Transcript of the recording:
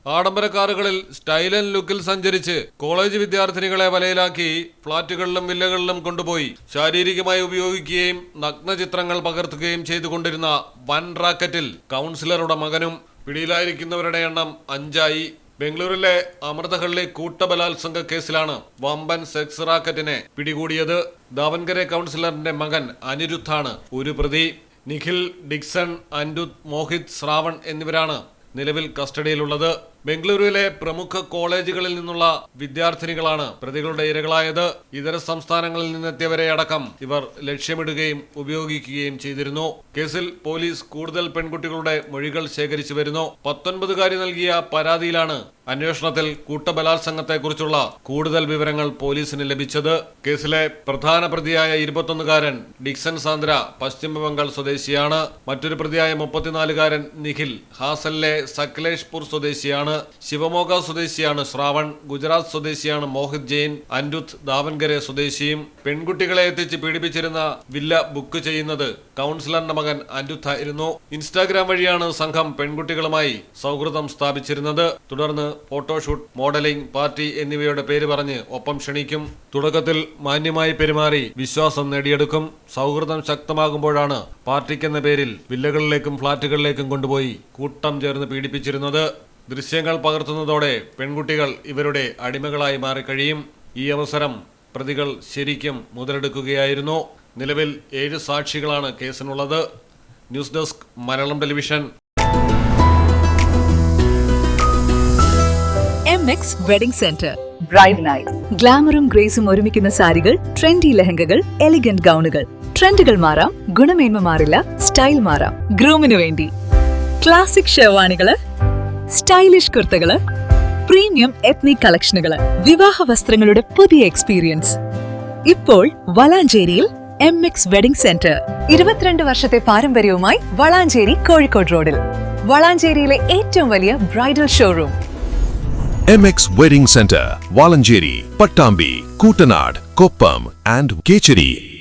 ആഡംബര കാറുകളിൽ style and ലുക്കിൽ സഞ്ചരിച്ച് കോളേജ് വിദ്യാർത്ഥിനികളെ വലയിലാക്കി ഫ്ളാറ്റുകളിലും വില്ലകളിലും കൊണ്ടുപോയി ശാരീരികമായി ഉപയോഗിക്കുകയും നഗ്നചിത്രങ്ങൾ പകർത്തുകയും ചെയ്തുകൊണ്ടിരുന്ന വൻ റാക്കറ്റിൽ കൗൺസിലറുടെ മകനും പിടിയിലായിരിക്കുന്നവരുടെ എണ്ണം 5 ബംഗളൂരിലെ അമൃതഹള്ളി കൂട്ടബലാത്സംഗ കേസിലാണ് വമ്പൻ സെക്സ് റാക്കറ്റിനെ പിടികൂടിയത്. ദാവൻകരെ കൗൺസിലറിന്റെ മകൻ അനിരുദ്ധാണ് ഒരു പ്രതി. നിഖിൽ, ഡിക്സൺ, അനിരുദ്ധ്, മോഹിത്, ശ്രാവൺ എന്നിവരാണ് നിലവിൽ കസ്റ്റഡിയിലുള്ളത്. ബംഗളൂരുവിലെ പ്രമുഖ കോളേജുകളിൽ നിന്നുള്ള വിദ്യാർത്ഥിനികളാണ് പ്രതികളുടെ ഇരകളായത്. ഇതര സംസ്ഥാനങ്ങളിൽ നിന്നെത്തിയവരെ അടക്കം ഇവർ ലക്ഷ്യമിടുകയും ഉപയോഗിക്കുകയും ചെയ്തിരുന്നു. കേസിൽ പോലീസ് കൂടുതൽ പെൺകുട്ടികളുടെ മൊഴികൾ ശേഖരിച്ചു വരുന്നു. 19കാരി നൽകിയ പരാതിയിലാണ് അന്വേഷണത്തിൽ കൂട്ടബലാത്സംഗത്തെക്കുറിച്ചുള്ള കൂടുതൽ വിവരങ്ങൾ പോലീസിന് ലഭിച്ചത്. കേസിലെ പ്രധാന പ്രതിയായ 21കാരൻ ഡിക്സൺ സാന്ദ്ര പശ്ചിമബംഗാൾ സ്വദേശിയാണ്. മറ്റൊരു പ്രതിയായ 34കാരൻ നിഖിൽ ഹാസനിലെ സക്ലേഷ്പൂർ സ്വദേശിയാണ്. ശിവമോഗ സ്വദേശിയാണ് ശ്രാവൺ. ഗുജറാത്ത് സ്വദേശിയാണ് മോഹിത് ജെയിൻ. അനിരുദ്ധ് ദാവൻകരെ സ്വദേശിയും. പെൺകുട്ടികളെ എത്തിച്ച് പീഡിപ്പിച്ചിരുന്ന വില്ല ബുക്ക് ചെയ്യുന്നത് കൗൺസിലറിന്റെ മകൻ അനിരുദ്ധ് ആയിരുന്നു. ഇൻസ്റ്റാഗ്രാം വഴിയാണ് സംഘം പെൺകുട്ടികളുമായി സൗഹൃദം സ്ഥാപിച്ചിരുന്നത്. തുടർന്ന് ഫോട്ടോഷൂട്ട്, മോഡലിംഗ്, പാർട്ടി എന്നിവയുടെ പേര് പറഞ്ഞ് ഒപ്പം ക്ഷണിക്കും. തുടക്കത്തിൽ മാന്യമായി പെരുമാറി വിശ്വാസം നേടിയെടുക്കും. സൗഹൃദം ശക്തമാകുമ്പോഴാണ് പാർട്ടിക്കെന്ന പേരിൽ വില്ലകളിലേക്കും ഫ്ളാറ്റുകളിലേക്കും കൊണ്ടുപോയി കൂട്ടം ചേർന്ന് പീഡിപ്പിച്ചിരുന്നത്. ദൃശ്യങ്ങൾ പകർത്തുന്നതോടെ പെൺകുട്ടികൾ ഇവരുടെ അടിമകളായി മാറിക്കഴിയും. ഈ അവസരം പ്രതികൾ ശരിക്കും മുതലെടുക്കുകയായിരുന്നു. നിലവിൽ 7 സാക്ഷികളാണ് കേസിനുള്ളത്. News desk, Malayalam television. MX wedding centre. Bride night. ഗ്ലാമറും ഗ്രേസും ഒരുമിക്കുന്ന സാരികൾ, ട്രെൻഡി ലെഹങ്കകൾ, എലിഗന്റ് ഗൗണുകൾ. ട്രെൻഡുകൾ മാറാം, ഗുണമേന്മ മാറില്ല, സ്റ്റൈൽ മാറാം. ഗ്രൂമിനു വേണ്ടി ക്ലാസിക് ഷെർവാണികള്, സ്റ്റൈലിഷ് കുർത്തകള്, പ്രീമിയം എത്നിക് കളക്ഷനുകള്, വിവാഹ വസ്ത്രങ്ങളുടെ പുതിയ എക്സ്പീരിയൻസ് ഇപ്പോൾ വളാഞ്ചേരിയിൽ MX വെഡിംഗ് സെന്റർ. 22 വർഷത്തെ പാരമ്പര്യവുമായി വളാഞ്ചേരി കോഴിക്കോട് റോഡിൽ. വളാഞ്ചേരിയിലെ ഏറ്റവും വലിയ bridal showroom. MX Wedding Center, Valancheri, Pattambi, Kootanad, Koppam and Kecheri.